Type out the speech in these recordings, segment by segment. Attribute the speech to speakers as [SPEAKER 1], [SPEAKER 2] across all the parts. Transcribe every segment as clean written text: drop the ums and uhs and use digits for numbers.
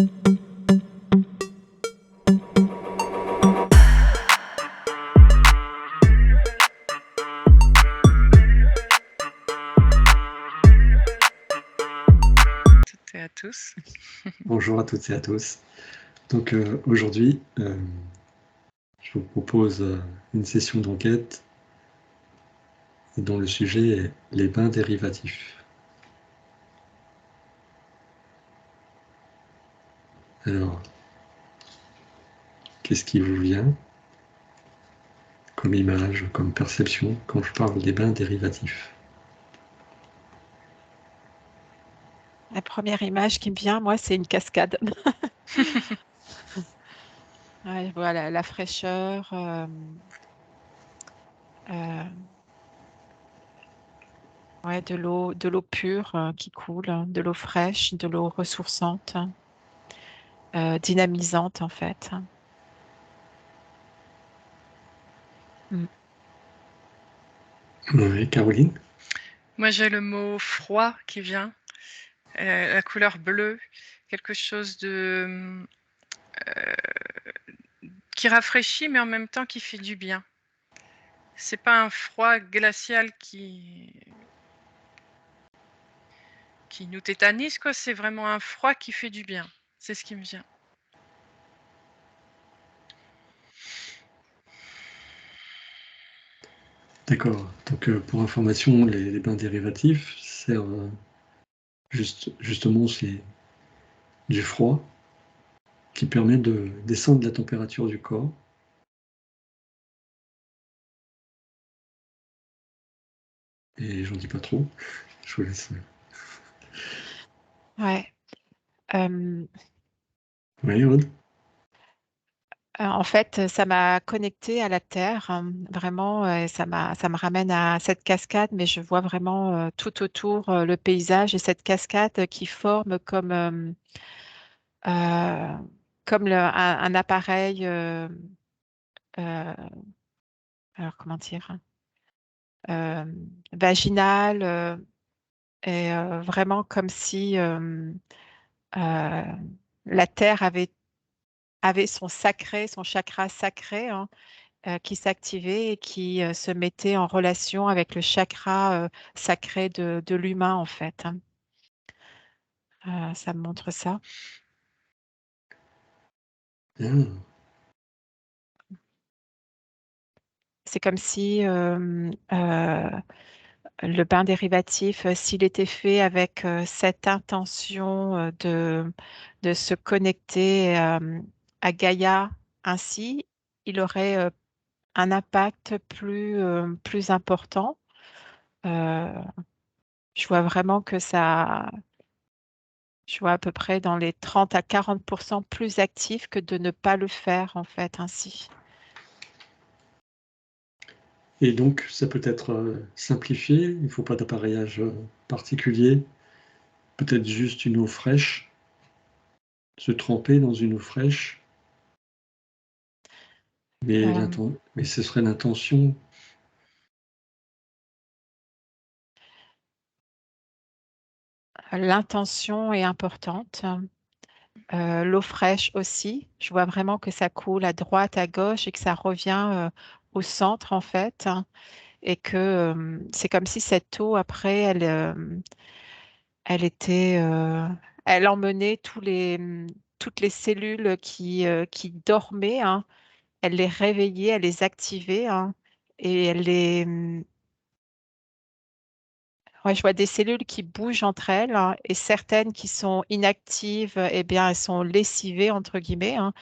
[SPEAKER 1] Toutes et à tous.
[SPEAKER 2] Bonjour à toutes et à tous. Donc aujourd'hui, je vous propose une session d'enquête dont le sujet est les bains dérivatifs. Alors, qu'est-ce qui vous vient comme image, comme perception quand je parle des bains dérivatifs?
[SPEAKER 3] La première image qui me vient, moi, c'est une cascade. Ouais, voilà, la fraîcheur, ouais, de l'eau pure qui coule, de l'eau fraîche, de l'eau ressourçante, dynamisante en fait. Mm.
[SPEAKER 2] Ouais, Caroline?
[SPEAKER 1] Moi, j'ai le mot froid qui vient, la couleur bleue, quelque chose de qui rafraîchit, mais en même temps qui fait du bien. C'est pas un froid glacial qui nous tétanise, quoi. C'est vraiment un froid qui fait du bien. C'est ce qui me vient.
[SPEAKER 2] D'accord. Donc pour information, les bains dérivatifs servent justement, c'est du froid qui permet de descendre la température du corps. Et j'en dis pas trop, je vous laisse.
[SPEAKER 3] Ouais.
[SPEAKER 2] Oui, Aude?
[SPEAKER 3] En fait, ça m'a connectée à la terre, vraiment, ça me ramène à cette cascade, mais je vois vraiment tout autour le paysage et cette cascade qui forme euh, comme un appareil, euh, alors comment dire, euh, vaginal, et vraiment comme si euh, la terre avait son chakra sacré, hein, qui s'activait et qui se mettait en relation avec le chakra sacré de l'humain, en fait, hein. Ça me montre ça.
[SPEAKER 2] Bien.
[SPEAKER 3] C'est comme si le bain dérivatif, s'il était fait avec cette intention de se connecter à Gaïa ainsi, il aurait un impact plus important. Euh, je vois vraiment que je vois à peu près dans les 30 à 40% plus actif que de ne pas le faire, en fait, ainsi.
[SPEAKER 2] Et donc, ça peut être simplifié, il ne faut pas d'appareillage particulier, peut-être juste une eau fraîche, se tremper dans une eau fraîche, mais,
[SPEAKER 3] Euh,
[SPEAKER 2] mais ce serait l'intention.
[SPEAKER 3] L'intention est importante. L'eau fraîche aussi. Je vois vraiment que ça coule à droite, à gauche et que ça revient au centre, en fait, hein, et que c'est comme si cette eau, après, elle était, elle emmenait toutes les cellules qui dormaient, hein. Elle les réveillait, elle les activait, hein, et ouais, je vois des cellules qui bougent entre elles, hein, et certaines qui sont inactives, eh bien, elles sont lessivées, entre guillemets, hein,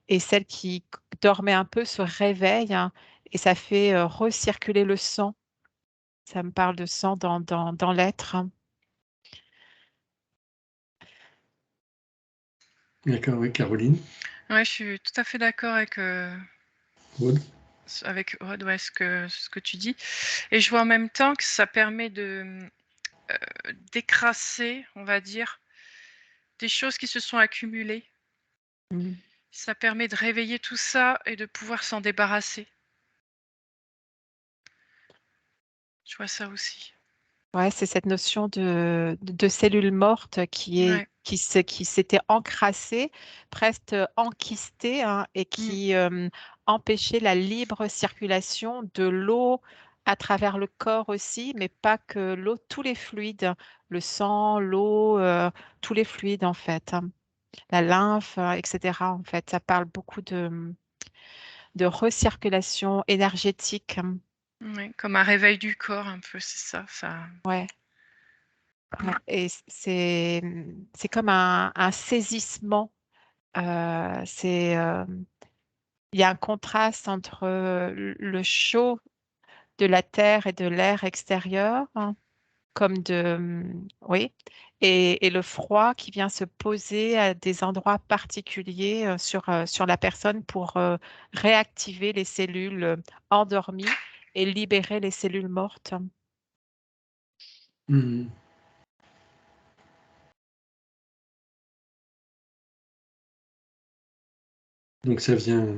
[SPEAKER 3] et celles qui dormaient un peu se réveillent, hein, et ça fait recirculer le sang. Ça me parle de sang dans l'être, hein.
[SPEAKER 2] D'accord, oui, Caroline.
[SPEAKER 1] Ouais, je suis tout à fait d'accord
[SPEAKER 2] Aude.
[SPEAKER 1] avec Aude, ouais, ce que tu dis. Et je vois en même temps que ça permet de décrasser, on va dire, des choses qui se sont accumulées.
[SPEAKER 3] Mm.
[SPEAKER 1] Ça permet de réveiller tout ça et de pouvoir s'en débarrasser. Je vois ça aussi.
[SPEAKER 3] Ouais, c'est cette notion de cellules mortes qui est
[SPEAKER 1] Ouais.
[SPEAKER 3] qui s'était encrassé, presque enquisté, hein, et qui empêchait la libre circulation de l'eau à travers le corps aussi, mais pas que l'eau, tous les fluides, le sang, l'eau, tous les fluides en fait, hein. La lymphe, etc. En fait, ça parle beaucoup de recirculation énergétique, hein.
[SPEAKER 1] Ouais, comme un réveil du corps un peu, c'est ça, ça.
[SPEAKER 3] Ouais. Ouais. Et c'est comme un saisissement. Il y a un contraste entre le chaud de la terre et de l'air extérieur, hein, comme oui, et le froid qui vient se poser à des endroits particuliers sur la personne pour réactiver les cellules endormies et libérer les cellules mortes.
[SPEAKER 2] Mhm. Donc ça vient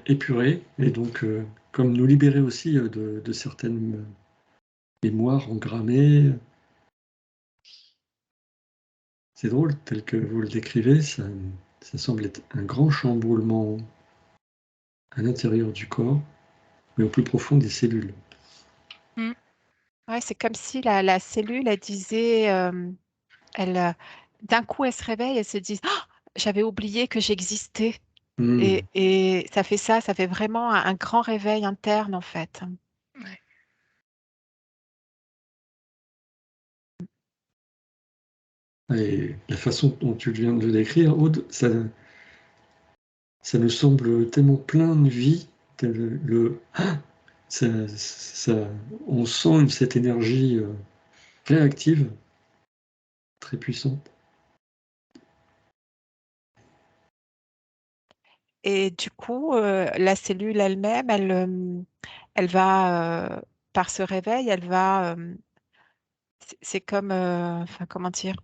[SPEAKER 2] épurer et donc comme nous libérer aussi de certaines mémoires engrammées. C'est drôle, tel que vous le décrivez, ça semble être un grand chamboulement à l'intérieur du corps, mais au plus profond des cellules.
[SPEAKER 1] Mm.
[SPEAKER 3] Ouais, c'est comme si la cellule, elle disait, d'un coup, elle se réveille, elle se dit, ah, j'avais oublié que j'existais.
[SPEAKER 2] Mhm.
[SPEAKER 3] Et ça fait vraiment un grand réveil interne en fait.
[SPEAKER 1] Ouais.
[SPEAKER 2] Et la façon dont tu viens de le décrire, Aude, ça nous semble tellement plein de vie. On sent cette énergie réactive, très puissante.
[SPEAKER 3] Et du coup, la cellule elle-même, elle va, par ce réveil, elle va, c'est comme, enfin, comment dire,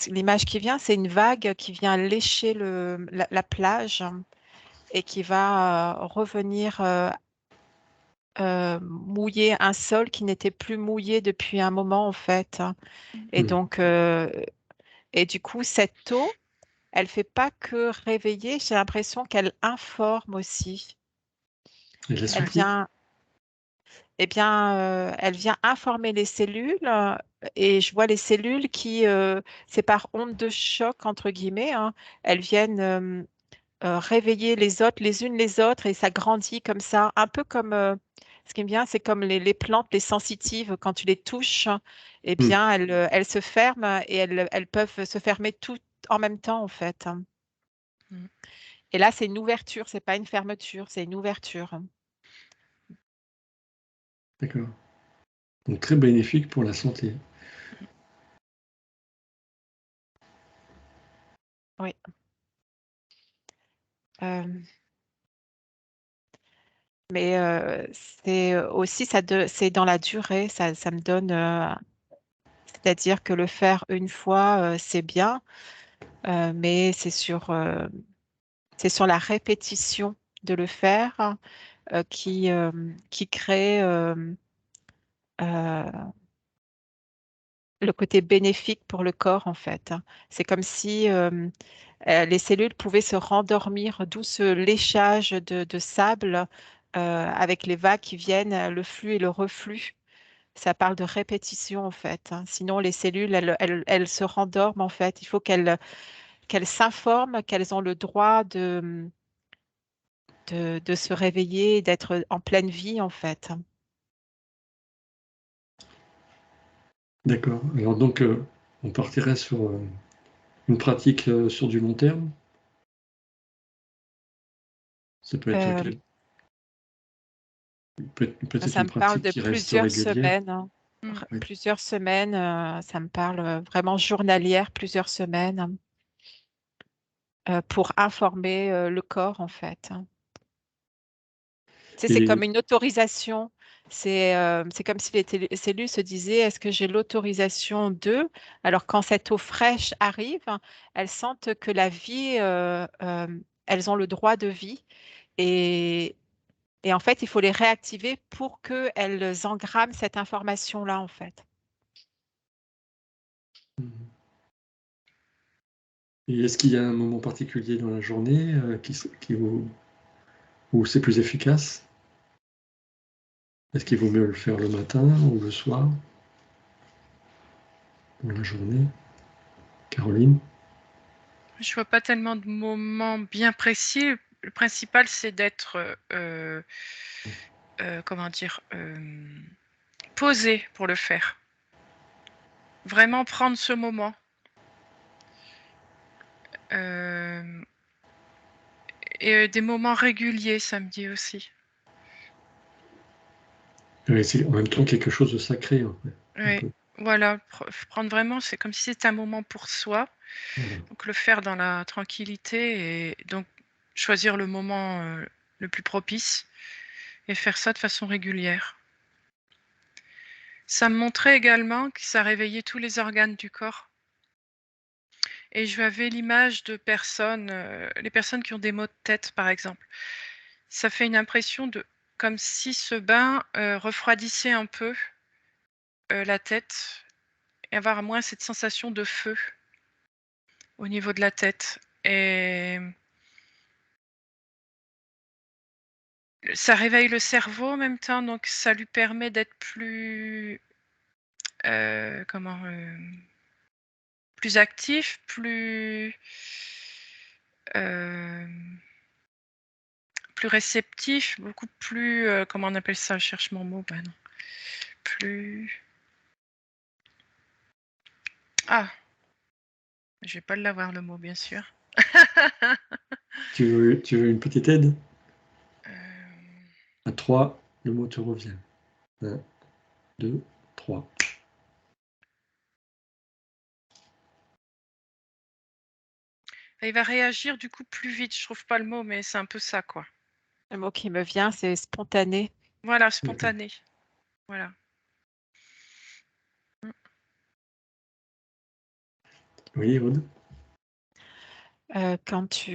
[SPEAKER 3] l'image qui vient, c'est une vague qui vient lécher la plage, hein, et qui va revenir mouiller un sol qui n'était plus mouillé depuis un moment en fait, hein. Et
[SPEAKER 2] Mhm.
[SPEAKER 3] donc, et du coup, cette eau, elle fait pas que réveiller, j'ai l'impression qu'elle informe aussi.
[SPEAKER 2] Et
[SPEAKER 3] Elle
[SPEAKER 2] l'assouplir.
[SPEAKER 3] vient, eh bien, elle vient informer les cellules, et je vois les cellules qui, c'est par onde de choc, entre guillemets, hein, elles viennent réveiller les autres, les unes les autres, et ça grandit comme ça, un peu comme, ce qui me vient, c'est comme les plantes, les sensitives, quand tu les touches, eh
[SPEAKER 2] Mhm.
[SPEAKER 3] bien, elles se ferment et elles peuvent se fermer toutes en même temps, en fait.
[SPEAKER 1] Mm.
[SPEAKER 3] Et là, c'est une ouverture, c'est pas une fermeture, c'est une ouverture.
[SPEAKER 2] D'accord. Donc très bénéfique pour la santé.
[SPEAKER 3] Oui. Euh, mais c'est aussi, c'est dans la durée, ça me donne, c'est-à-dire que le faire une fois, c'est bien, mais c'est sur la répétition de le faire qui crée euh, le côté bénéfique pour le corps, en fait, hein. C'est comme si les cellules pouvaient se rendormir, d'où ce léchage de sable avec les vagues qui viennent, le flux et le reflux. Ça parle de répétition, en fait, hein. Sinon, les cellules, elles se rendorment, en fait. Il faut qu'elles s'informent qu'elles ont le droit de se réveiller, d'être en pleine vie, en fait.
[SPEAKER 2] D'accord. Alors donc, on partirait sur une pratique sur du long terme. Ça peut être
[SPEAKER 3] Euh,
[SPEAKER 2] laquelle? Peut-être
[SPEAKER 3] Ça
[SPEAKER 2] une
[SPEAKER 3] me parle
[SPEAKER 2] pratique
[SPEAKER 3] de
[SPEAKER 2] qui reste
[SPEAKER 3] plusieurs
[SPEAKER 2] régulière.
[SPEAKER 3] semaines, hein.
[SPEAKER 1] Mm.
[SPEAKER 2] Oui.
[SPEAKER 3] Plusieurs semaines, ça me parle vraiment journalière, plusieurs semaines, pour informer le corps, en fait, hein. Tu sais, c'est
[SPEAKER 2] Et
[SPEAKER 3] comme une autorisation. C'est comme si les cellules se disaient, est-ce que j'ai l'autorisation de? Alors, quand cette eau fraîche arrive, elles sentent que la vie, elles ont le droit de vie. Et, et en fait, il faut les réactiver pour qu'elles engramment cette information-là, en fait.
[SPEAKER 2] Et est-ce qu'il y a un moment particulier dans la journée où c'est plus efficace? Est-ce qu'il vaut mieux le faire le matin ou le soir? Ou la journée? Caroline?
[SPEAKER 1] Je vois pas tellement de moments bien précis. Le principal, c'est d'être, comment dire, posé pour le faire. Vraiment prendre ce moment. Et des moments réguliers samedi aussi.
[SPEAKER 2] Oui, c'est en même temps quelque chose de sacré, en fait.
[SPEAKER 1] Oui, voilà, prendre vraiment, c'est comme si c'était un moment pour soi.
[SPEAKER 2] Voilà.
[SPEAKER 1] Donc le faire dans la tranquillité et donc choisir le moment le plus propice et faire ça de façon régulière. Ça me montrait également que ça réveillait tous les organes du corps. Et je avais l'image de personnes, les personnes qui ont des maux de tête par exemple. Ça fait une impression de comme si ce bain refroidissait un peu la tête et avoir moins cette sensation de feu au niveau de la tête. Et ça réveille le cerveau en même temps, donc ça lui permet d'être plus, plus actif, plus réceptif, beaucoup plus, comment on appelle ça? Je cherche mon mot, bah non. Plus ah! Je vais pas l'avoir le mot, bien sûr.
[SPEAKER 2] Tu veux une petite aide?
[SPEAKER 1] Hem,
[SPEAKER 2] À 3, le mot te revient. 1, 2, 3.
[SPEAKER 1] il va réagir du coup plus vite, je trouve pas le mot, mais c'est un peu ça, quoi.
[SPEAKER 3] Le mot qui me vient, c'est spontané.
[SPEAKER 1] Voilà,
[SPEAKER 2] D'accord.
[SPEAKER 1] spontané. Voilà. Mmh.
[SPEAKER 2] Oui, Aude?
[SPEAKER 3] Quand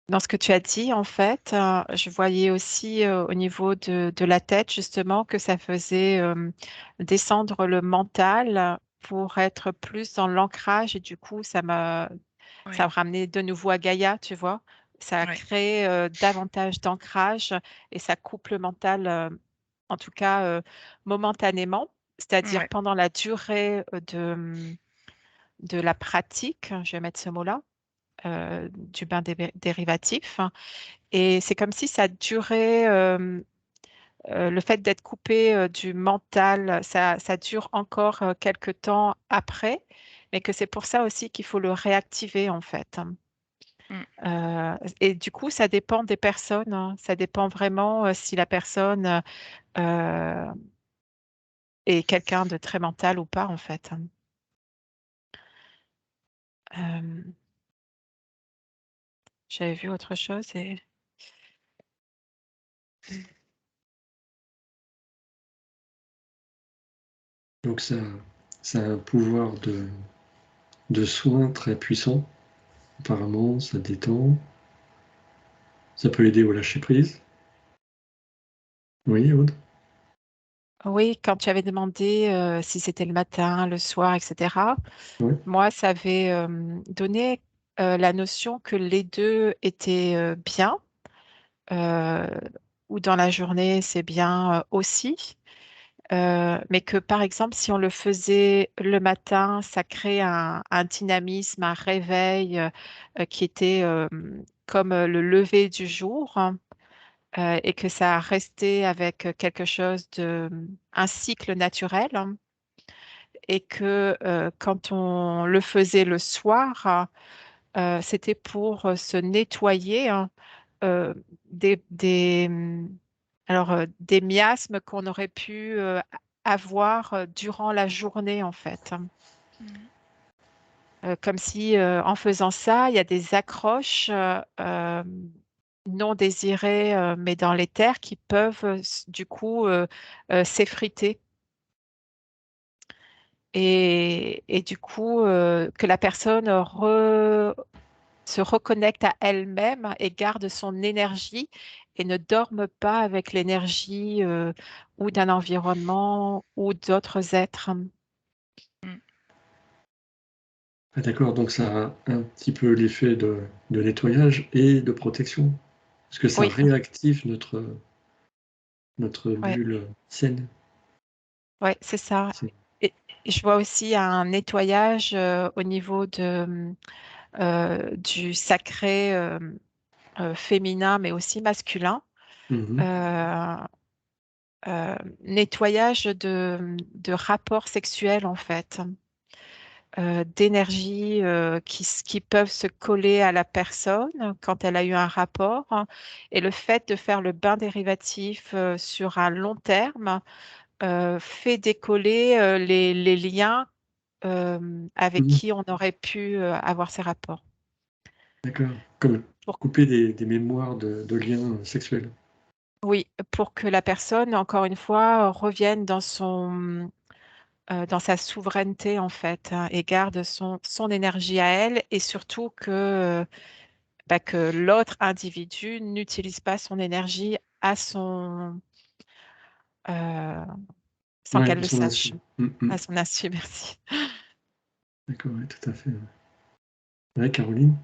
[SPEAKER 3] dans ce que tu as dit, en fait, je voyais aussi au niveau de la tête, justement, que ça faisait descendre le mental pour être plus dans l'ancrage. Et du coup, ça
[SPEAKER 1] Oui,
[SPEAKER 3] me ramenait de nouveau à Gaïa, tu vois. Ça a
[SPEAKER 1] oui,
[SPEAKER 3] créé davantage d'ancrage et ça coupe le mental, en tout cas momentanément, c'est-à-dire
[SPEAKER 1] ouais.
[SPEAKER 3] pendant la durée de la pratique, je vais mettre ce mot-là, du bain dérivatif. Et c'est comme si ça durait, le fait d'être coupé du mental, ça dure encore quelque temps après, mais que c'est pour ça aussi qu'il faut le réactiver en fait.
[SPEAKER 1] Mmh.
[SPEAKER 3] Et du coup, ça dépend des personnes, hein. Ça dépend vraiment si la personne euh, est quelqu'un de très mental ou pas en fait. Euh, J'avais vu autre chose et
[SPEAKER 2] Donc ça a un pouvoir de soin très puissant. Apparemment, ça détend. Ça peut aider au lâcher-prise. Oui, Aude?
[SPEAKER 3] oui, quand tu avais demandé si c'était le matin, le soir, etc.,
[SPEAKER 2] Oui.
[SPEAKER 3] moi, ça avait donné la notion que les deux étaient bien, euh, ou dans la journée, c'est bien aussi. Mais que par exemple, si on le faisait le matin, ça crée un dynamisme, un réveil qui était comme le lever du jour, hein, et que ça restait avec quelque chose un cycle naturel, hein, et que quand on le faisait le soir, c'était pour se nettoyer, hein, euh, des miasmes qu'on aurait pu avoir durant la journée, en fait.
[SPEAKER 1] Mmh.
[SPEAKER 3] Comme si, en faisant ça, il y a des accroches non désirées, mais dans les terres qui peuvent, du coup, s'effriter. Et du coup, que la personne se reconnecte à elle-même et garde son énergie et ne dorme pas avec l'énergie ou d'un environnement ou d'autres êtres.
[SPEAKER 1] Mmh.
[SPEAKER 2] Ah, d'accord, donc ça a un petit peu l'effet de nettoyage et de protection, parce que ça
[SPEAKER 3] Oui,
[SPEAKER 2] réactive notre
[SPEAKER 3] ouais,
[SPEAKER 2] bulle saine.
[SPEAKER 3] ouais, c'est ça.
[SPEAKER 2] C'est-
[SPEAKER 3] Et je vois aussi un nettoyage au niveau du sacré féminin, mais aussi masculin.
[SPEAKER 2] Mhm.
[SPEAKER 3] Euh, Nettoyage de rapports sexuels, en fait, d'énergie qui peuvent se coller à la personne quand elle a eu un rapport, hein. Et le fait de faire le bain dérivatif sur un long terme fait décoller les liens avec
[SPEAKER 2] Mhm.
[SPEAKER 3] qui on aurait pu avoir ces rapports.
[SPEAKER 2] D'accord. Comme
[SPEAKER 3] Pour,
[SPEAKER 2] couper des mémoires de liens sexuels.
[SPEAKER 3] oui, pour que la personne, encore une fois, revienne dans sa souveraineté, en fait, hein, et garde son énergie à elle, et surtout que l'autre individu n'utilise pas son énergie euh, sans
[SPEAKER 2] Ouais,
[SPEAKER 3] qu'elle
[SPEAKER 2] à
[SPEAKER 3] le
[SPEAKER 2] son insu.
[SPEAKER 3] sache.
[SPEAKER 2] Mhm.
[SPEAKER 3] À son insu, merci.
[SPEAKER 2] D'accord, ouais, tout à fait. Ouais, Caroline?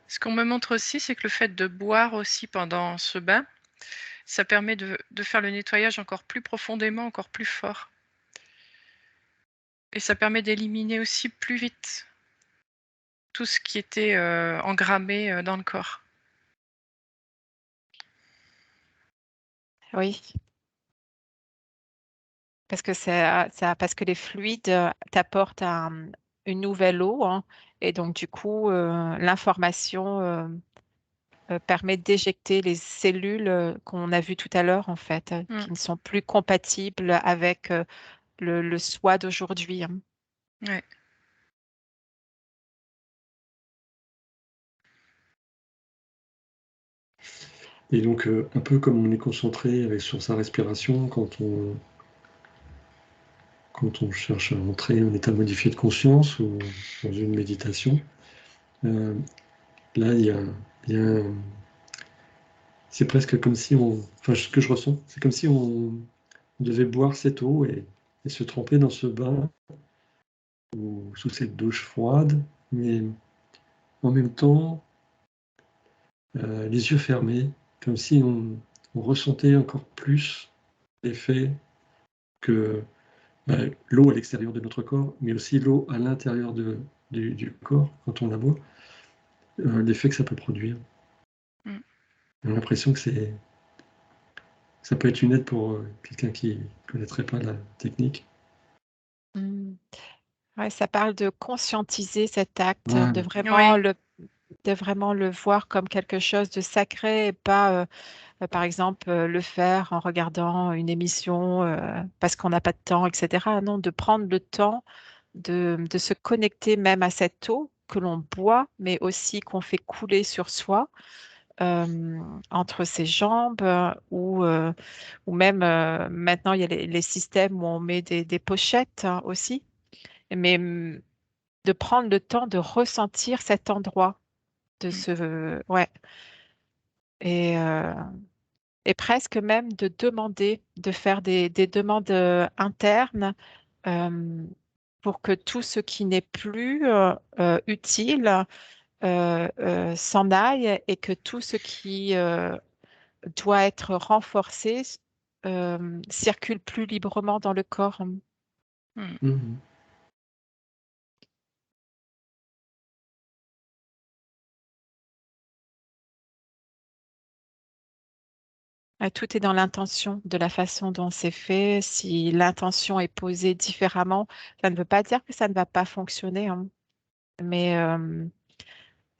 [SPEAKER 1] Ce qu'on me montre aussi, c'est que le fait de boire aussi pendant ce bain, ça permet de faire le nettoyage encore plus profondément, encore plus fort. Et ça permet d'éliminer aussi plus vite tout ce qui était engrammé dans le corps.
[SPEAKER 3] Oui, parce que parce que les fluides t'apportent une nouvelle eau, hein, et donc du coup, l'information permet d'éjecter les cellules qu'on a vues tout à l'heure, en fait,
[SPEAKER 1] Mm.
[SPEAKER 3] qui ne sont plus compatibles avec le soi d'aujourd'hui, hein.
[SPEAKER 1] Ouais.
[SPEAKER 2] Et donc, un peu comme on est concentré sur sa respiration, quand on cherche à entrer en état modifié de conscience ou dans une méditation, euh, là, il y a c'est presque comme si enfin, ce que je ressens, c'est comme si on devait boire cette eau et se tremper dans ce bain ou sous cette douche froide, mais en même temps, les yeux fermés, comme si on ressentait encore plus l'effet que bah, l'eau à l'extérieur de notre corps, mais aussi l'eau à l'intérieur du corps, quand on la boit, l'effet que ça peut produire.
[SPEAKER 1] Mm.
[SPEAKER 2] On a l'impression que ça peut être une aide pour quelqu'un qui ne connaîtrait pas la technique.
[SPEAKER 3] Mm. Ouais, ça parle de conscientiser cet acte,
[SPEAKER 2] Voilà.
[SPEAKER 1] Oui.
[SPEAKER 3] de vraiment le voir comme quelque chose de sacré, et pas, par exemple, le faire en regardant une émission parce qu'on n'a pas de temps, etc. Non, de prendre le temps de se connecter même à cette eau que l'on boit, mais aussi qu'on fait couler sur soi, euh, entre ses jambes, ou même maintenant, il y a les systèmes où on met des pochettes, hein, aussi. Mais de prendre le temps de ressentir cet endroit,
[SPEAKER 1] Mm.
[SPEAKER 3] ouais, et, euh, et presque même de demander, de faire des demandes internes euh, pour que tout ce qui n'est plus utile s'en aille, et que tout ce qui doit être renforcé circule plus librement dans le corps.
[SPEAKER 1] Mm.
[SPEAKER 2] Mhm.
[SPEAKER 3] Tout est dans l'intention, de la façon dont c'est fait. Si l'intention est posée différemment, ça ne veut pas dire que ça ne va pas fonctionner, hein, mais ça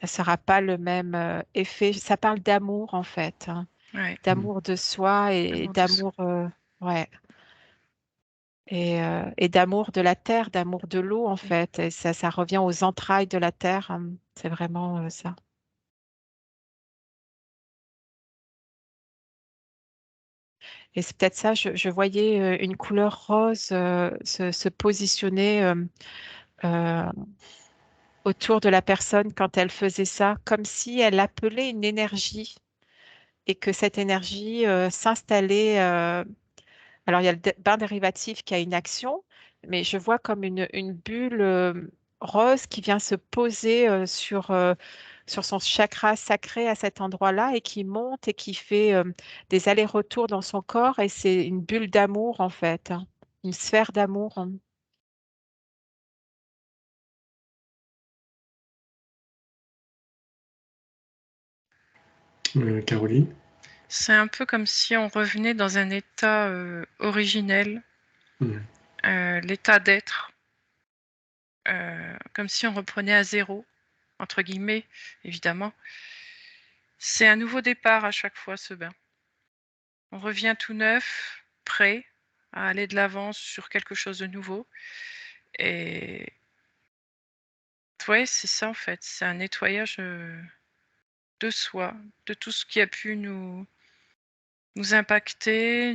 [SPEAKER 3] ne sera pas le même effet. Ça parle d'amour, en fait, hein,
[SPEAKER 1] Ouais.
[SPEAKER 2] Mhm.
[SPEAKER 3] d'amour de soi et
[SPEAKER 1] L'amour de soi.
[SPEAKER 3] d'amour, ouais, et d'amour de la terre, d'amour de l'eau, en fait. Et ça revient aux entrailles de la terre, hein. C'est vraiment ça. Et c'est peut-être ça, je voyais une couleur rose se positionner euh, autour de la personne quand elle faisait ça, comme si elle appelait une énergie, et que cette énergie s'installait. Alors, il y a le bain dérivatif qui a une action, mais je vois comme une bulle rose qui vient se poser sur son chakra sacré à cet endroit-là et qui monte et qui fait des allers-retours dans son corps et c'est une bulle d'amour en fait, hein, une sphère d'amour, hein.
[SPEAKER 2] Caroline?
[SPEAKER 1] C'est un peu comme si on revenait dans un état originel, l'état d'être, comme si on reprenait à zéro, entre guillemets, évidemment. C'est un nouveau départ à chaque fois, ce bain. On revient tout neuf, prêt à aller de l'avant sur quelque chose de nouveau. Et ouais, c'est ça en fait, c'est un nettoyage de soi, de tout ce qui a pu nous impacter,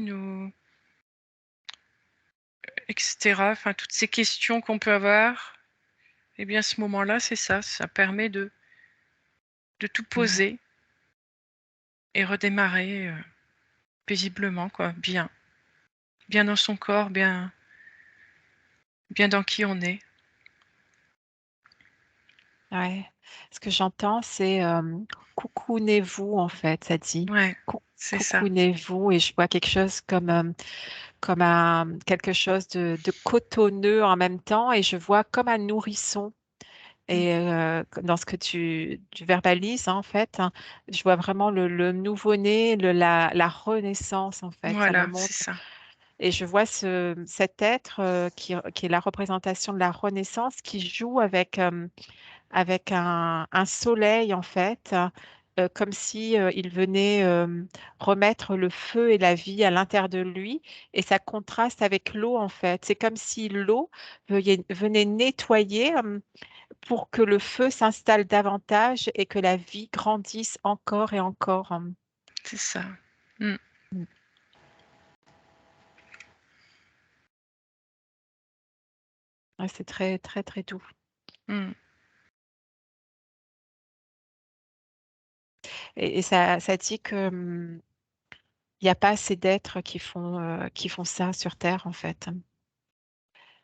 [SPEAKER 1] etc. Enfin, toutes ces questions qu'on peut avoir. Eh bien, ce moment-là, c'est ça. Ça permet de tout poser et redémarrer paisiblement, quoi. Bien. Bien dans son corps, bien dans qui on est.
[SPEAKER 3] Ouais. Ce que j'entends, c'est coucounez-vous en fait, ça dit.
[SPEAKER 1] Ouais, c'est ça.
[SPEAKER 3] Coucounez-vous et je vois quelque chose comme quelque chose de cotonneux en même temps et je vois comme un nourrisson. Et dans ce que tu verbalises, hein, en fait, hein, je vois vraiment le nouveau-né, la renaissance, en fait. Ça me
[SPEAKER 1] Voilà, c'est
[SPEAKER 3] montre.
[SPEAKER 1] ça.
[SPEAKER 3] Et je vois cet être qui est la représentation de la renaissance qui joue avec un soleil, en fait, comme si il venait remettre le feu et la vie à l'intérieur de lui. Et ça contraste avec l'eau, en fait. C'est comme si l'eau venait nettoyer pour que le feu s'installe davantage et que la vie grandisse encore et encore, hein.
[SPEAKER 1] C'est ça. Mm.
[SPEAKER 3] Mm. Ouais, c'est très, très, très doux.
[SPEAKER 1] Mm.
[SPEAKER 3] Et ça dit que, il n'y a pas assez d'êtres qui font ça sur Terre, en fait.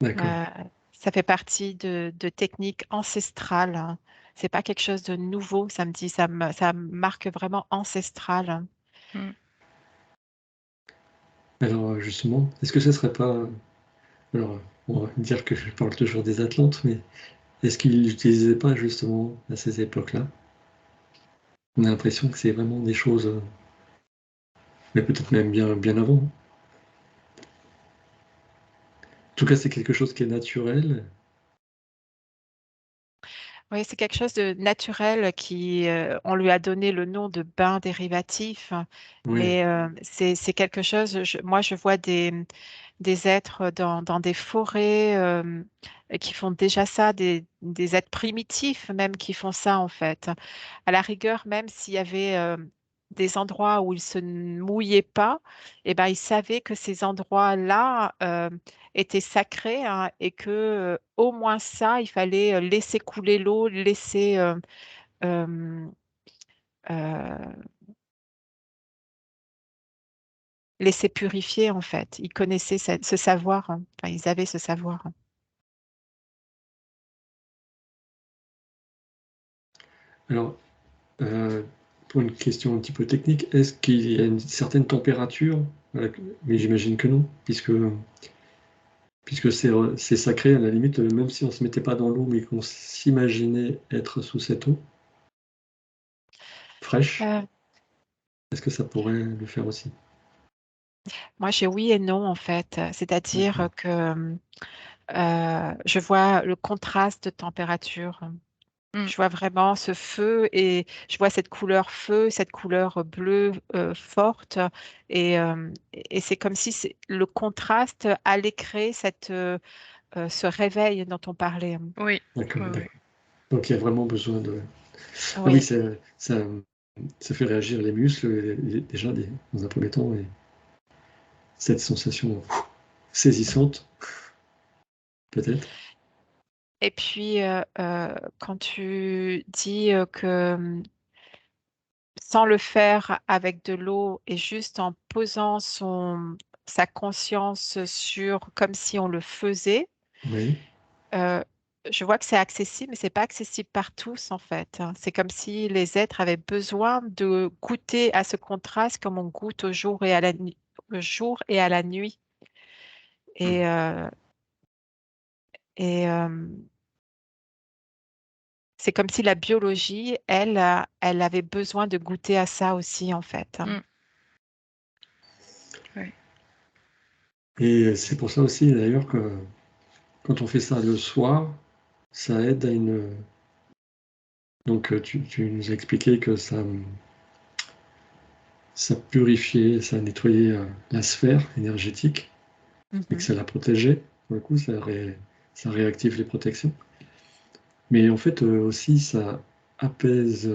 [SPEAKER 2] D'accord.
[SPEAKER 3] Euh, Ça fait partie de techniques ancestrales, hein. C'est pas quelque chose de nouveau, ça me dit, ça marque vraiment ancestral.
[SPEAKER 1] Mm.
[SPEAKER 2] Alors justement, est-ce que ce serait pas... Alors, on va dire que je parle toujours des Atlantes, mais est-ce qu'ils n'utilisaient pas justement à ces époques-là? On a l'impression que c'est vraiment des choses, mais peut-être même bien avant. En tout cas, c'est quelque chose qui est naturel.
[SPEAKER 3] Oui, c'est quelque chose de naturel qui, on lui a donné le nom de bain dérivatif,
[SPEAKER 2] Oui,
[SPEAKER 3] mais c'est quelque chose, moi je vois des êtres dans des forêts qui font déjà ça, des êtres primitifs même qui font ça en fait. À la rigueur, même s'il y avait des endroits où ils se mouillaient pas, eh ben, ils savaient que ces endroits-là étaient sacrés, hein, et que au moins ça, il fallait laisser couler l'eau, euh, euh, laisser purifier en fait. Ils connaissaient ce savoir, hein. Enfin, ils avaient ce savoir.
[SPEAKER 2] alors, pour une question un petit peu technique, est-ce qu'il y a une certaine température? Mais j'imagine que non, puisque c'est sacré, à la limite, même si on ne se mettait pas dans l'eau, mais qu'on s'imaginait être sous cette eau fraîche,
[SPEAKER 3] Euh,
[SPEAKER 2] est-ce que ça pourrait le faire aussi?
[SPEAKER 3] Moi, j'ai oui et non en fait. C'est-à-dire
[SPEAKER 2] D'accord.
[SPEAKER 3] que je vois le contraste de température.
[SPEAKER 1] Mm.
[SPEAKER 3] Je vois vraiment ce feu et je vois cette couleur feu, cette couleur bleue forte. Et c'est comme si le contraste allait créer ce réveil dont on parlait.
[SPEAKER 1] Oui,
[SPEAKER 2] D'accord,
[SPEAKER 1] oui, oui.
[SPEAKER 2] d'accord. Donc il y a vraiment besoin de... Ah oui,
[SPEAKER 3] Oui.
[SPEAKER 2] ça fait réagir les muscles, déjà, dans un premier temps, et cette sensation saisissante, peut-être.
[SPEAKER 3] Et puis, quand tu dis que sans le faire avec de l'eau et juste en posant sa conscience sur comme si on le faisait,
[SPEAKER 2] Oui,
[SPEAKER 3] euh, je vois que c'est accessible, mais c'est pas accessible par tous en fait, hein. C'est comme si les êtres avaient besoin de goûter à ce contraste comme on goûte au jour et à la nuit, au jour et à la nuit. Et, et c'est comme si la biologie, elle, elle avait besoin de goûter à ça aussi en fait.
[SPEAKER 1] Ouais.
[SPEAKER 2] Et c'est pour ça aussi, d'ailleurs, que quand on fait ça le soir, ça aide à une... Donc, tu nous as expliqué que ça purifiait, ça nettoyait la sphère énergétique et que
[SPEAKER 3] Mhm.
[SPEAKER 2] ça la protégeait. Pour le coup, ça réactive les protections. Mais en fait, aussi, ça apaise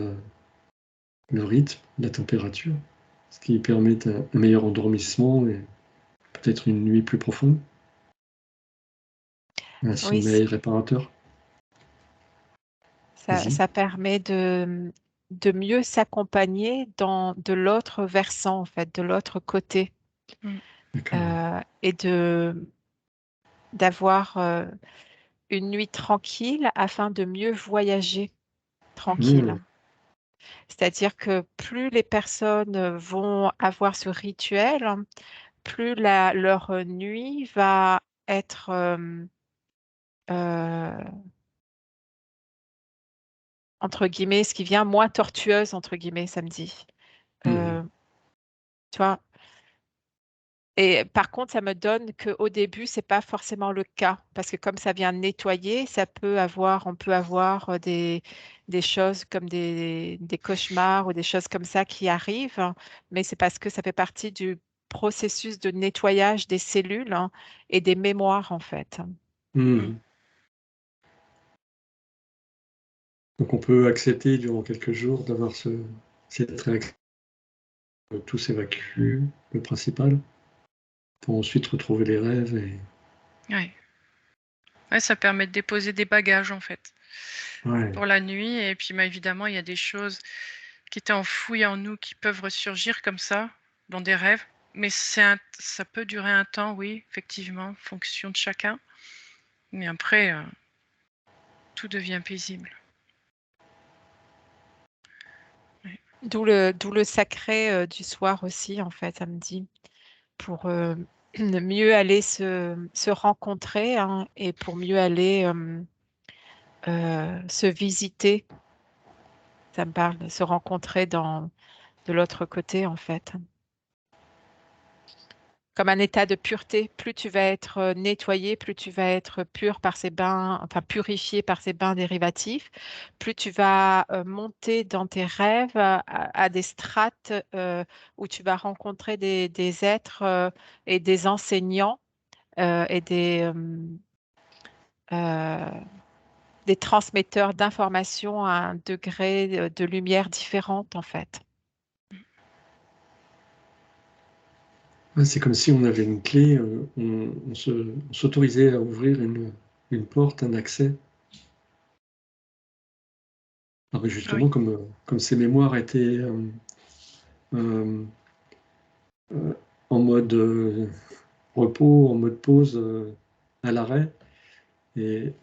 [SPEAKER 2] le rythme, la température, ce qui permet un meilleur endormissement et peut-être une nuit plus profonde, un
[SPEAKER 3] Oui,
[SPEAKER 2] sommeil réparateur. Vas-y.
[SPEAKER 3] ça permet de mieux s'accompagner dans de l'autre versant en fait, de l'autre côté,
[SPEAKER 1] Mm.
[SPEAKER 2] D'accord.
[SPEAKER 3] et d'avoir une nuit tranquille afin de mieux voyager tranquille.
[SPEAKER 2] Mmh.
[SPEAKER 3] C'est-à-dire que plus les personnes vont avoir ce rituel, plus leur nuit va être euh, entre guillemets, ce qui vient moins tortueuse, entre guillemets, samedi.
[SPEAKER 2] Mmh.
[SPEAKER 3] Euh, tu vois? Et par contre, ça me donne qu'au début, c'est pas forcément le cas. Parce que comme ça vient nettoyer, on peut avoir des choses comme des cauchemars ou des choses comme ça qui arrivent, hein. Mais c'est parce que ça fait partie du processus de nettoyage des cellules, hein, et des mémoires, en fait.
[SPEAKER 1] Mm.
[SPEAKER 2] Mmh. Donc on peut accepter durant quelques jours d'avoir cette réaction, tout s'évacue, le principal, pour ensuite retrouver les rêves et...
[SPEAKER 1] Ouais. Ouais, ça permet de déposer des bagages en fait
[SPEAKER 2] Ouais.
[SPEAKER 1] pour la nuit. Et puis évidemment, il y a des choses qui étaient enfouies en nous qui peuvent ressurgir comme ça dans des rêves. Mais ça peut durer un temps, oui, effectivement, en fonction de chacun. Mais après, tout devient paisible. Ouais.
[SPEAKER 3] D'où le sacré du soir aussi, en fait, samedi, pour mieux aller se rencontrer, hein, et pour mieux aller se visiter. Ça me parle de se rencontrer de l'autre côté, en fait. Comme un état de pureté. Plus tu vas être nettoyé, plus tu vas être pur par ces bains, enfin purifié par ces bains dérivatifs, plus tu vas monter dans tes rêves à des strates où tu vas rencontrer des êtres et des enseignants et euh, des transmetteurs d'informations à un degré de lumière différente, en fait.
[SPEAKER 2] Ouais, c'est comme si on avait une clé, on s'autorisait à ouvrir une porte, un accès. Alors
[SPEAKER 1] Oui.
[SPEAKER 2] justement, comme ces mémoires étaient euh, euh, en mode repos, en mode pause, à l'arrêt, et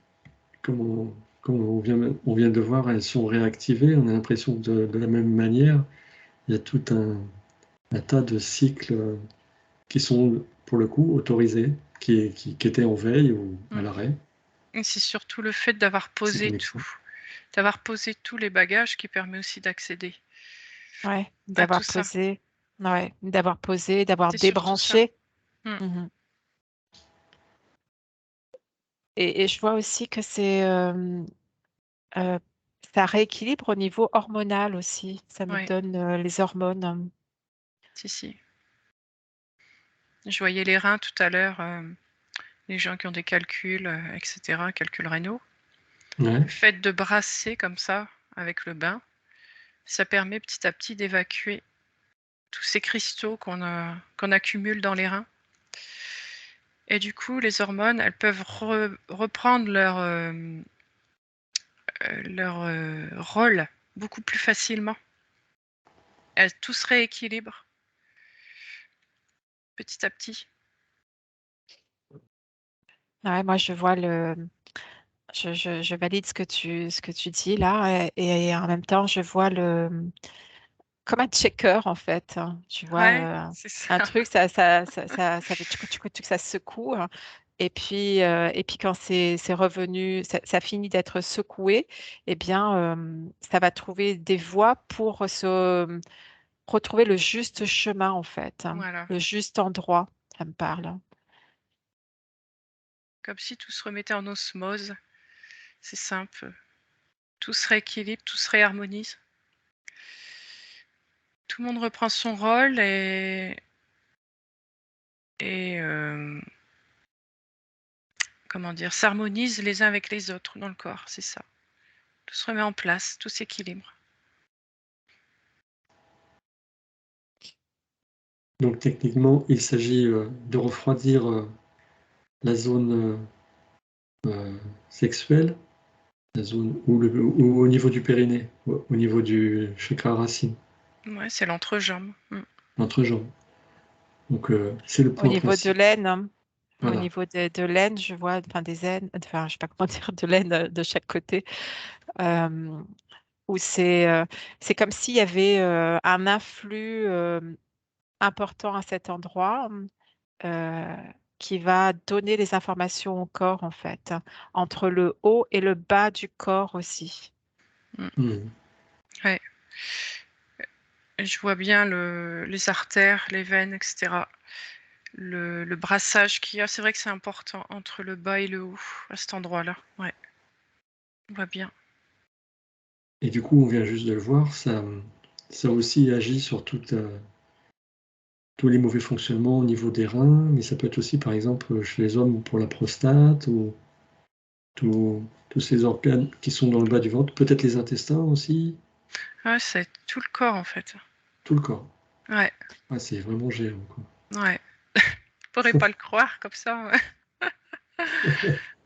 [SPEAKER 2] comme on vient de le voir, elles sont réactivées, on a l'impression que de la même manière, il y a tout un tas de cycles qui sont, pour le coup, autorisés, qui étaient en veille ou à
[SPEAKER 1] Mm.
[SPEAKER 2] l'arrêt,
[SPEAKER 1] Et c'est surtout le fait d'avoir
[SPEAKER 2] ces
[SPEAKER 1] posé tout,
[SPEAKER 2] connexions.
[SPEAKER 1] d'avoir posé tous les bagages qui permet aussi d'accéder
[SPEAKER 3] Ouais,
[SPEAKER 1] à tout ça.
[SPEAKER 3] d'avoir posé, d'avoir
[SPEAKER 1] C'est surtout ça.
[SPEAKER 3] débranché.
[SPEAKER 1] Mm.
[SPEAKER 3] Mhm. Et je vois aussi que euh, ça rééquilibre au niveau hormonal aussi. Ça me
[SPEAKER 1] Ouais,
[SPEAKER 3] donne les hormones.
[SPEAKER 1] si, si. Je voyais les reins tout à l'heure, les gens qui ont des calculs, etc., calculs rénaux.
[SPEAKER 2] Ouais.
[SPEAKER 1] Le fait de brasser comme ça avec le bain, ça permet petit à petit d'évacuer tous ces cristaux qu'on accumule dans les reins. Et du coup, les hormones, elles peuvent reprendre leur rôle beaucoup plus facilement. Tout se rééquilibre petit à petit.
[SPEAKER 3] Ouais, moi, je valide ce que tu dis là et en même temps, je vois comme un checker en fait, hein. Tu vois
[SPEAKER 1] Ouais, c'est
[SPEAKER 3] un
[SPEAKER 1] ça.
[SPEAKER 3] truc, ça fait tchouc, tchouc, ça secoue, hein. Et puis quand c'est revenu, ça finit d'être secoué, eh bien, ça va trouver des voies pour retrouver le juste chemin en fait, hein,
[SPEAKER 1] Voilà.
[SPEAKER 3] le juste endroit. Ça me parle.
[SPEAKER 1] Comme si tout se remettait en osmose. C'est simple. Tout se rééquilibre, tout se réharmonise. Tout le monde reprend son rôle et comment dire, s'harmonise les uns avec les autres dans le corps, c'est ça. Tout se remet en place, tout s'équilibre.
[SPEAKER 2] Donc techniquement, il s'agit de refroidir la zone sexuelle, la zone ou au niveau du périnée, au niveau du chakra racine,
[SPEAKER 1] Ouais, c'est l'entrejambe.
[SPEAKER 2] l'entrejambe. Donc c'est le
[SPEAKER 3] Au
[SPEAKER 2] point
[SPEAKER 3] niveau de
[SPEAKER 2] principal.
[SPEAKER 3] l'aine, hein, au
[SPEAKER 2] Voilà.
[SPEAKER 3] niveau de l'aine, je vois, enfin des aines, enfin je sais pas comment dire, de l'aine de chaque côté, euh, où c'est comme s'il y avait un influx important à cet endroit euh, qui va donner les informations au corps en fait, hein, entre le haut et le bas du corps aussi.
[SPEAKER 1] Mm.
[SPEAKER 2] Hmm.
[SPEAKER 1] Ouais. Je vois bien les artères, les veines, etc. Le brassage qu'il y a, c'est vrai que c'est important entre le bas et le haut, à cet endroit-là. Ouais, on voit bien.
[SPEAKER 2] Et du coup, on vient juste de le voir, ça aussi agit sur tous les mauvais fonctionnements au niveau des reins, mais ça peut être aussi, par exemple, chez les hommes pour la prostate ou tous ces organes qui sont dans le bas du ventre, peut-être les intestins aussi,
[SPEAKER 1] Ouais, c'est tout le corps en fait.
[SPEAKER 2] tout le corps.
[SPEAKER 1] Ouais,
[SPEAKER 2] Ah, c'est vraiment géant, quoi.
[SPEAKER 1] ouais. Je pourrais pas le croire comme ça.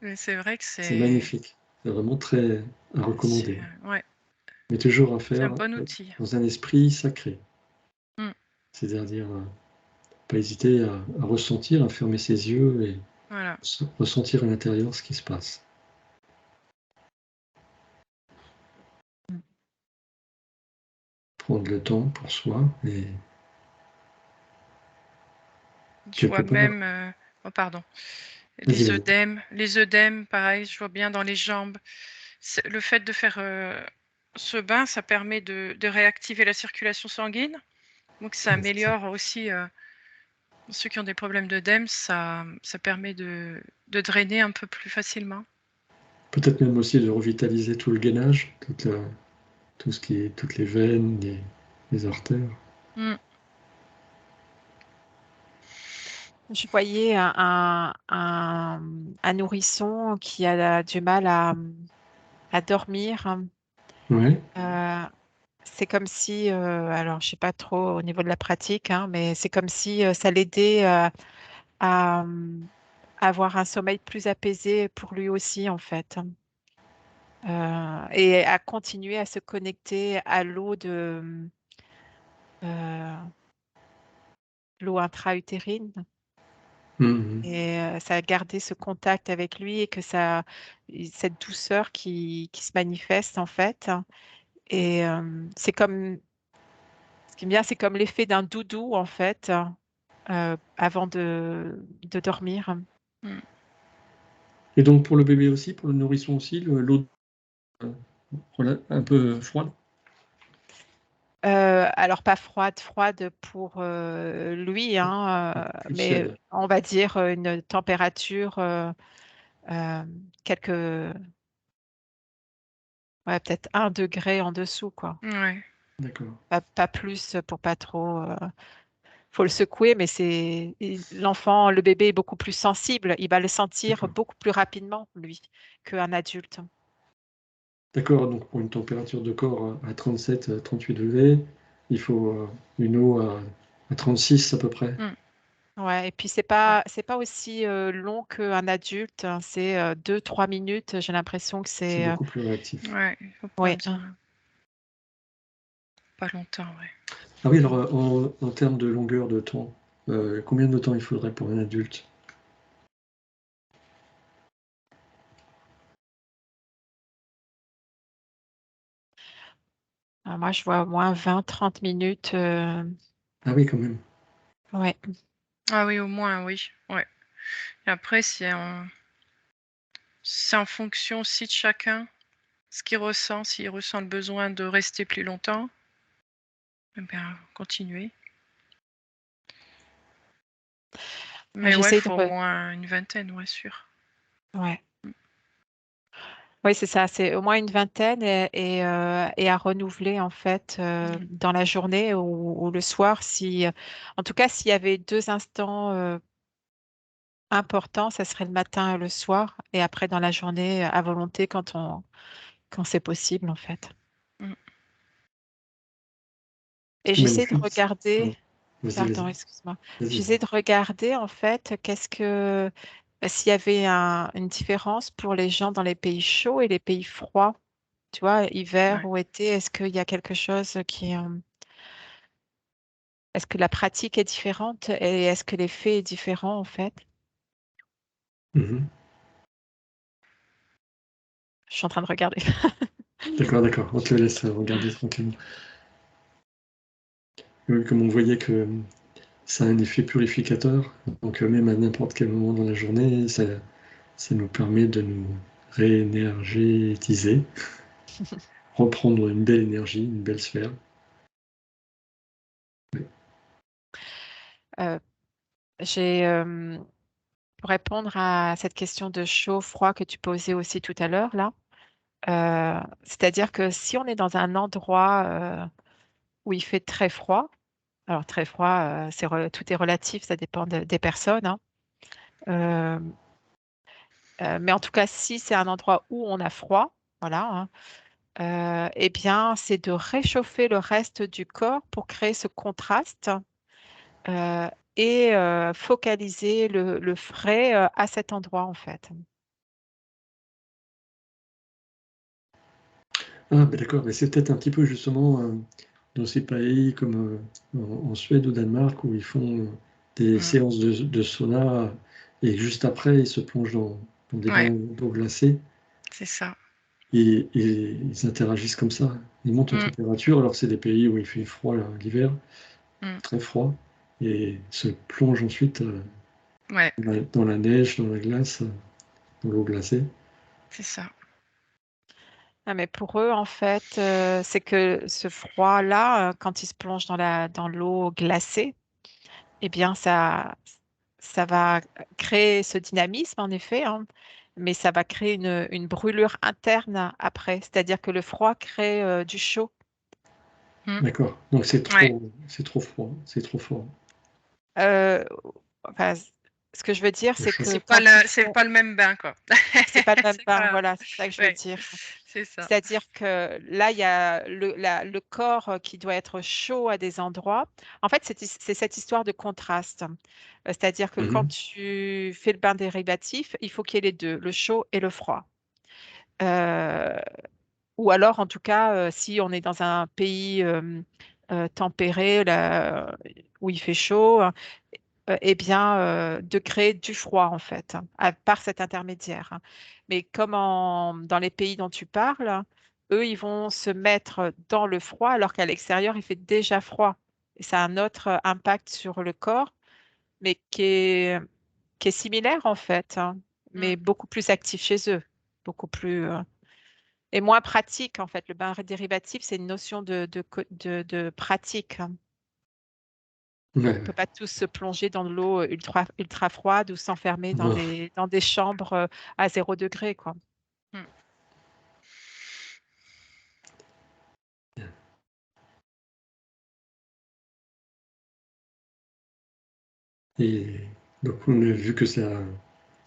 [SPEAKER 1] Mais c'est vrai que
[SPEAKER 2] C'est
[SPEAKER 1] c'est
[SPEAKER 2] magnifique. C'est vraiment très à recommander.
[SPEAKER 1] ouais,
[SPEAKER 2] Mais toujours à
[SPEAKER 1] c'est un
[SPEAKER 2] faire
[SPEAKER 1] bon outil.
[SPEAKER 2] dans un esprit sacré.
[SPEAKER 1] Mm,
[SPEAKER 2] C'est-à-dire, pas hésiter à ressentir, à fermer ses yeux et
[SPEAKER 1] voilà.
[SPEAKER 2] ressentir à l'intérieur ce qui se passe. Prendre le temps pour soi et
[SPEAKER 1] Je
[SPEAKER 2] quelque
[SPEAKER 1] vois
[SPEAKER 2] part.
[SPEAKER 1] même, oh pardon,
[SPEAKER 2] Vas-y, vas-y.
[SPEAKER 1] les œdèmes, pareil, je vois bien dans les jambes. Le fait de faire ce bain, ça permet de réactiver la circulation sanguine. Donc ça
[SPEAKER 2] Ouais, c'est ça.
[SPEAKER 1] améliore aussi ceux qui ont des problèmes d'œdème, ça permet de drainer un peu plus facilement.
[SPEAKER 2] Peut-être même aussi de revitaliser tout le gainage, tout ce qui est, toutes les veines, les artères.
[SPEAKER 1] Mm.
[SPEAKER 3] Je voyais un nourrisson qui a du mal à dormir.
[SPEAKER 2] Ouais,
[SPEAKER 3] Euh, c'est comme si, alors je sais pas trop au niveau de la pratique, hein, mais c'est comme si ça l'aidait à avoir un sommeil plus apaisé pour lui aussi en fait. Et à continuer à se connecter à euh, l'eau intra-utérine.
[SPEAKER 2] mhm.
[SPEAKER 3] Et ça a gardé ce contact avec lui et que cette douceur qui se manifeste en fait. Et c'est comme, ce qui est bien, c'est comme l'effet d'un doudou en fait, avant de dormir.
[SPEAKER 1] Mm.
[SPEAKER 2] Et donc pour le bébé aussi, pour le nourrisson aussi, l'eau un peu froide.
[SPEAKER 3] Alors pas froide, froide pour lui, hein,
[SPEAKER 2] Plus,
[SPEAKER 3] mais on va dire une température euh, quelques, ouais, peut-être 1 degré en dessous, quoi.
[SPEAKER 1] Ouais.
[SPEAKER 2] d'accord.
[SPEAKER 3] Pas plus pour pas trop. Faut le secouer, mais l'enfant, le bébé est beaucoup plus sensible. Il va le sentir
[SPEAKER 2] D'accord.
[SPEAKER 3] beaucoup plus rapidement, lui, qu'un adulte.
[SPEAKER 2] D'accord, donc pour une température de corps à 37, 38 degrés, il faut une eau à 36 à peu près.
[SPEAKER 1] Mm.
[SPEAKER 3] Ouais, et puis
[SPEAKER 1] Ouais.
[SPEAKER 3] c'est pas aussi long qu'un adulte, hein. C'est 2, 3 minutes. J'ai l'impression que
[SPEAKER 2] C'est
[SPEAKER 3] c'est
[SPEAKER 2] beaucoup plus réactif.
[SPEAKER 1] Ouais, il faut
[SPEAKER 3] ouais,
[SPEAKER 1] prendre pas longtemps, ouais.
[SPEAKER 2] Ah oui, alors en termes de longueur de temps, combien de temps il faudrait pour un adulte?
[SPEAKER 3] Moi, je vois au moins 20-30 minutes.
[SPEAKER 2] Ah oui, quand même.
[SPEAKER 3] Ouais.
[SPEAKER 1] Ah oui, au moins, oui. Ouais. Et après, c'est en fonction aussi de chacun, ce qu'il ressent. S'il ressent le besoin de rester plus longtemps, eh bien, continuer. Mais ouais, il
[SPEAKER 3] J'essaie de
[SPEAKER 1] faut au moins une vingtaine, ouais, sûr.
[SPEAKER 3] ouais. Oui, c'est ça. C'est au moins une vingtaine et à renouveler en fait dans la journée ou le soir. Si, en tout cas, s'il y avait deux instants importants, ça serait le matin et le soir, et après dans la journée à volonté quand c'est possible en fait.
[SPEAKER 1] Mm.
[SPEAKER 3] Et
[SPEAKER 2] C'est
[SPEAKER 3] j'essaie de
[SPEAKER 2] magnifique.
[SPEAKER 3] regarder.
[SPEAKER 2] Pardon. Vas-y,
[SPEAKER 3] Pardon,
[SPEAKER 2] vas-y.
[SPEAKER 3] excuse-moi.
[SPEAKER 2] Vas-y.
[SPEAKER 3] J'essaie de regarder en fait s'il y avait une différence pour les gens dans les pays chauds et les pays froids. Tu vois, hiver
[SPEAKER 1] Ouais.
[SPEAKER 3] ou été, est-ce qu'il y a quelque chose est-ce que la pratique est différente et est-ce que l'effet est différent en fait?
[SPEAKER 2] Mhm.
[SPEAKER 3] Je suis en train de regarder.
[SPEAKER 2] D'accord, d'accord. On te laisse regarder tranquillement. Oui, comme on voyait que ça a un effet purificateur, donc même à n'importe quel moment dans la journée, ça nous permet de nous réénergétiser, reprendre une belle énergie, une belle sphère. Oui.
[SPEAKER 3] Euh, j'ai pour répondre à cette question de chaud-froid que tu posais aussi tout à l'heure là, c'est-à-dire que si on est dans un endroit où il fait très froid, alors très froid, tout est relatif, ça dépend des personnes, hein. Euh, mais en tout cas, si c'est un endroit où on a froid, voilà, hein, eh bien, c'est de réchauffer le reste du corps pour créer ce contraste euh, et focaliser le frais à cet endroit, en fait.
[SPEAKER 2] Ah, ben d'accord, mais c'est peut-être un petit peu justement dans ces pays comme en Suède ou Danemark où ils font des
[SPEAKER 1] Mm.
[SPEAKER 2] séances de sauna et juste après ils se plongent dans des
[SPEAKER 1] Ouais,
[SPEAKER 2] bains d'eau glacée
[SPEAKER 1] c'est ça.
[SPEAKER 2] et ils interagissent comme ça. Ils montent en
[SPEAKER 1] Mm.
[SPEAKER 2] température, alors c'est des pays où il fait froid l'hiver,
[SPEAKER 1] Mm.
[SPEAKER 2] très froid, et se plongent ensuite
[SPEAKER 1] Ouais,
[SPEAKER 2] dans la neige, dans la glace, dans l'eau glacée.
[SPEAKER 1] c'est ça.
[SPEAKER 3] Ah, mais pour eux, en fait, c'est que ce froid-là, quand ils se plongent dans l'eau glacée, eh bien, ça va créer ce dynamisme, en effet, hein, mais ça va créer une brûlure interne après. C'est-à-dire que le froid crée du chaud.
[SPEAKER 1] Mm.
[SPEAKER 2] D'accord, donc
[SPEAKER 1] Ouais.
[SPEAKER 2] c'est trop froid, c'est trop fort.
[SPEAKER 3] Euh, enfin, ce que je veux dire,
[SPEAKER 2] Le
[SPEAKER 3] c'est
[SPEAKER 2] chaud.
[SPEAKER 3] que quand ils
[SPEAKER 1] C'est
[SPEAKER 3] font,
[SPEAKER 1] pas le même bain, quoi.
[SPEAKER 3] c'est pas le même
[SPEAKER 1] C'est
[SPEAKER 3] bain,
[SPEAKER 1] pas.
[SPEAKER 3] voilà, c'est ça que je veux
[SPEAKER 1] Ouais,
[SPEAKER 3] dire.
[SPEAKER 1] c'est ça.
[SPEAKER 3] C'est-à-dire que là, il y a le corps qui doit être chaud à des endroits. En fait, c'est cette histoire de contraste. C'est-à-dire que quand
[SPEAKER 2] Mhm.
[SPEAKER 3] tu fais le bain dérivatif, il faut qu'il y ait les deux, le chaud et le froid. Euh, ou alors, en tout cas, si on est dans un pays tempéré, là, où il fait chaud, eh bien, de créer du froid, en fait, hein, par cet intermédiaire, hein. Mais comme dans les pays dont tu parles, eux, ils vont se mettre dans le froid alors qu'à l'extérieur, il fait déjà froid. Et ça a un autre impact sur le corps, mais qui est similaire, en fait, hein,
[SPEAKER 1] Mm.
[SPEAKER 3] mais beaucoup plus actif chez eux, beaucoup plus, et moins pratique, en fait. Le bain dérivatif, c'est une notion de pratique, hein.
[SPEAKER 2] Ouais,
[SPEAKER 3] On
[SPEAKER 2] ouais.
[SPEAKER 3] peut pas tous se plonger dans de l'eau ultra froide ou s'enfermer
[SPEAKER 2] Non.
[SPEAKER 3] dans des chambres à 0 degré, quoi.
[SPEAKER 1] Mm.
[SPEAKER 2] Et donc, on a vu que ça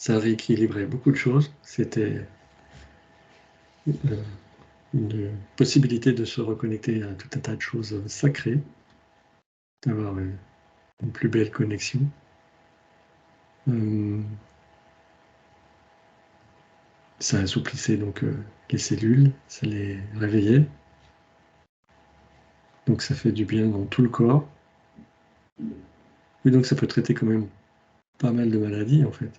[SPEAKER 2] rééquilibrait beaucoup de choses. C'était euh, une possibilité de se reconnecter à tout un tas de choses sacrées, d'avoir une plus belle connexion. Euh, Ça assouplissait donc les cellules, ça les réveillait. Donc, ça fait du bien dans tout le corps. Et donc, ça peut traiter quand même pas mal de maladies, en fait.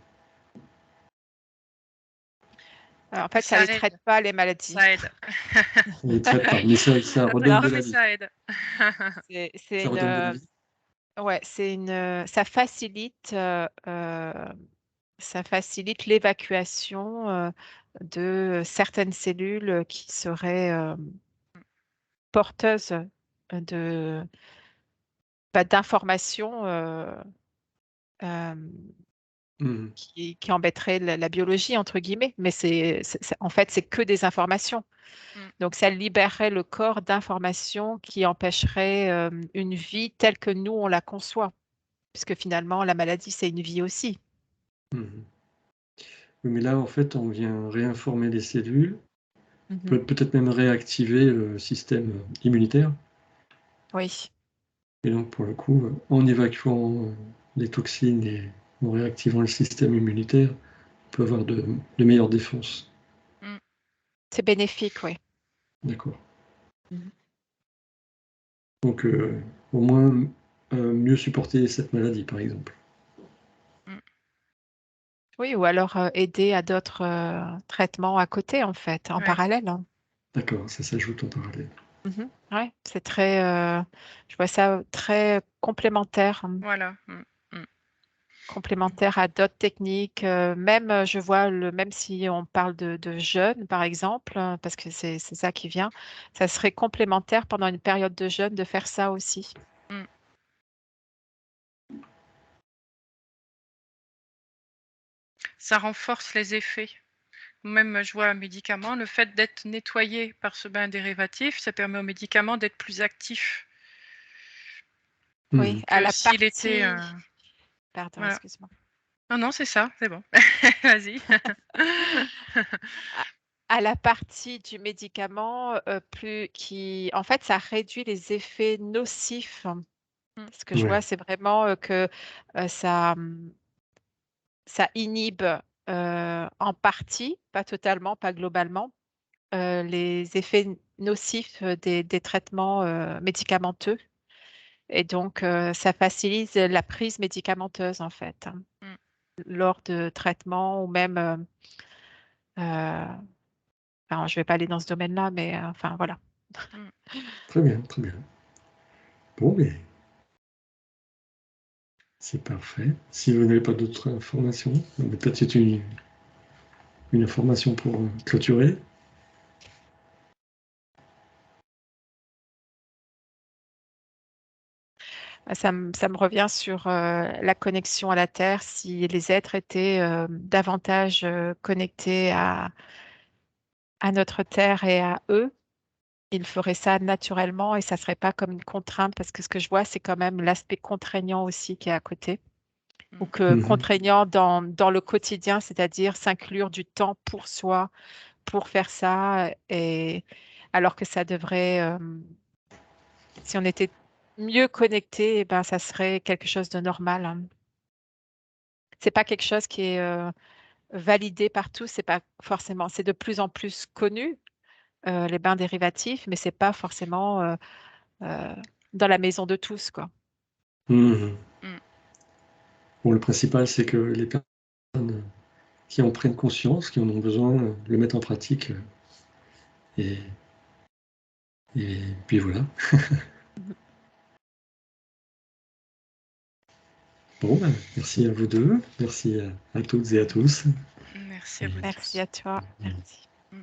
[SPEAKER 3] En fait, ça
[SPEAKER 1] Ça
[SPEAKER 3] les
[SPEAKER 1] aide,
[SPEAKER 3] traite pas les maladies.
[SPEAKER 1] ça aide.
[SPEAKER 2] On les traite pas, mais ça redonne
[SPEAKER 1] Non,
[SPEAKER 2] de
[SPEAKER 1] mais
[SPEAKER 2] la vie.
[SPEAKER 1] ça aide.
[SPEAKER 3] C'est
[SPEAKER 2] Ça redonne de la vie.
[SPEAKER 3] ouais, ça facilite l'évacuation de certaines cellules qui seraient porteuses de d'informations euh,
[SPEAKER 2] Mhm.
[SPEAKER 3] qui embêteraient la biologie, entre guillemets, mais en fait, c'est que des informations.
[SPEAKER 1] Mm.
[SPEAKER 3] Donc, ça libérerait le corps d'informations qui empêcheraient une vie telle que nous, on la conçoit, puisque finalement, la maladie, c'est une vie aussi.
[SPEAKER 2] Mhm. Oui, mais là, en fait, on vient réinformer les cellules,
[SPEAKER 3] Mhm.
[SPEAKER 2] peut-être même réactiver le système immunitaire.
[SPEAKER 3] Oui,
[SPEAKER 2] Et donc, pour le coup, en évacuant les toxines et en réactivant le système immunitaire, on peut avoir de meilleures défenses.
[SPEAKER 1] Mm.
[SPEAKER 3] c'est bénéfique, oui.
[SPEAKER 2] D'accord.
[SPEAKER 3] Mhm.
[SPEAKER 2] Donc, au moins, mieux supporter cette maladie, par exemple.
[SPEAKER 1] Mm.
[SPEAKER 3] Oui, ou alors aider à d'autres traitements à côté, en fait, en
[SPEAKER 1] Ouais.
[SPEAKER 3] parallèle. Hein.
[SPEAKER 2] D'accord, ça s'ajoute en parallèle.
[SPEAKER 3] Mhm. Ouais, c'est très, je vois ça très complémentaire, hein.
[SPEAKER 1] Voilà. Mm. Mm.
[SPEAKER 3] Complémentaire à d'autres techniques. Même, je vois, même si on parle de jeûne, par exemple, parce que c'est ça qui vient, ça serait complémentaire pendant une période de jeûne de faire ça aussi.
[SPEAKER 1] Mm. Ça renforce les effets. Même, je vois un médicament, le fait d'être nettoyé par ce bain dérivatif, ça permet au médicament d'être plus actif
[SPEAKER 3] Oui,
[SPEAKER 2] Mhm.
[SPEAKER 3] à
[SPEAKER 1] que
[SPEAKER 3] la
[SPEAKER 1] s'il était.
[SPEAKER 3] partie. Pardon,
[SPEAKER 1] Voilà.
[SPEAKER 3] excuse-moi.
[SPEAKER 1] Non, non, c'est ça, c'est bon. Vas-y.
[SPEAKER 3] À, à la partie du médicament en fait, ça réduit les effets nocifs.
[SPEAKER 1] Mm.
[SPEAKER 3] Ce que je vois,
[SPEAKER 2] Ouais.
[SPEAKER 3] c'est vraiment que ça inhibe en partie, pas totalement, pas globalement, les effets nocifs des traitements médicamenteux. Et donc, ça facilite la prise médicamenteuse, en fait, hein,
[SPEAKER 1] Mm.
[SPEAKER 3] lors de traitements ou même, enfin, je ne vais pas aller dans ce domaine-là, mais enfin, voilà.
[SPEAKER 1] Mm.
[SPEAKER 2] Très bien, très bien. Bon, mais c'est parfait. Si vous n'avez pas d'autres informations, peut-être c'est une information pour clôturer.
[SPEAKER 3] Ça me revient sur la connexion à la Terre. Si les êtres étaient davantage connectés à notre Terre et à eux, ils feraient ça naturellement et ça serait pas comme une contrainte parce que ce que je vois, c'est quand même l'aspect contraignant aussi qui est à côté. Ou
[SPEAKER 1] Mm.
[SPEAKER 3] que
[SPEAKER 2] Mhm.
[SPEAKER 3] contraignant dans le quotidien, c'est-à-dire s'inclure du temps pour soi, pour faire ça, et alors que ça devrait, si on était mieux connecté, eh ben, ça serait quelque chose de normal. Hein. C'est pas quelque chose qui est validé partout, c'est pas forcément, c'est de plus en plus connu, les bains dérivatifs, mais c'est pas forcément euh, dans la maison de tous, quoi.
[SPEAKER 2] Mhm.
[SPEAKER 1] Mm.
[SPEAKER 2] Bon, le principal, c'est que les personnes qui en prennent conscience, qui en ont besoin, le mettent en pratique. Et, et puis voilà. Bon, ben, merci à vous deux. Merci à toutes et à tous.
[SPEAKER 1] Merci
[SPEAKER 2] Et
[SPEAKER 1] à vous
[SPEAKER 3] Merci
[SPEAKER 1] tous.
[SPEAKER 3] à toi. Merci.
[SPEAKER 1] Mm.